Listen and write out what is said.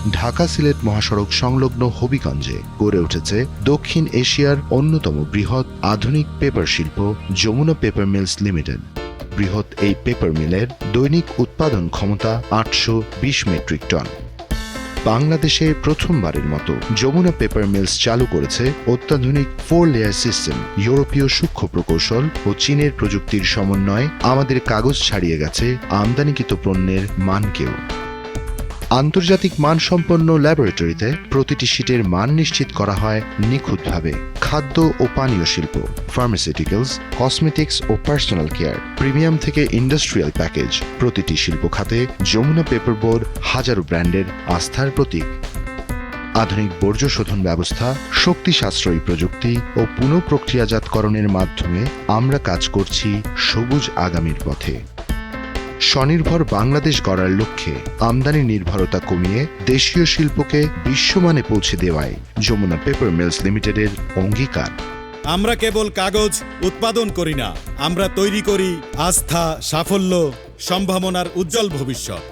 ঢাকা সিলেট মহাসড়ক সংলগ্ন হবিগঞ্জে গড়ে উঠেছে দক্ষিণ এশিয়ার অন্যতম বৃহৎ আধুনিক পেপার শিল্প যমুনা পেপার মিলস লিমিটেড। বৃহৎ এই পেপার মিলের দৈনিক উৎপাদন ক্ষমতা 820 মেট্রিক টন। বাংলাদেশে প্রথমবারের মতো যমুনা পেপার মিলস চালু করেছে অত্যাধুনিক 4 লেয়ার সিস্টেম। ইউরোপীয় সূক্ষ্ম প্রকৌশল ও চীনের প্রযুক্তির সমন্বয়ে আমাদের কাগজ ছাড়িয়ে গেছে আমদানিকৃত পণ্যের মানকেও। আন্তর্জাতিক মানসম্পন্ন ল্যাবরেটরিতে প্রতিটি শীটের মান নিশ্চিত করা হয় নিখুঁতভাবে। খাদ্য ও পানীয় শিল্প, ফার্মাসিউটিক্যালস, কসমেটিক্স ও পার্সোনাল কেয়ার, প্রিমিয়াম থেকে ইন্ডাস্ট্রিয়াল প্যাকেজ, প্রতিটি শিল্প খাতে যমুনা পেপার বোর্ড হাজারো ব্র্যান্ডের আস্থার প্রতীক। আধুনিক বর্জ্য শোধন ব্যবস্থা, শক্তি সাশ্রয়ী প্রযুক্তি ও পুনঃপ্রক্রিয়াজাতকরণের মাধ্যমে আমরা কাজ করছি সবুজ আগামীর পথে। স্বনির্ভর বাংলাদেশ গড়ার লক্ষ্যে আমদানি নির্ভরতা কমিয়ে দেশীয় শিল্পকে বিশ্বমানে পৌঁছে দেওয়ায় যমুনা পেপার মিলস লিমিটেডের অঙ্গীকার। আমরা কেবল কাগজ উৎপাদন করি না, আমরা তৈরি করি আস্থা, সাফল্য, সম্ভাবনার উজ্জ্বল ভবিষ্যৎ।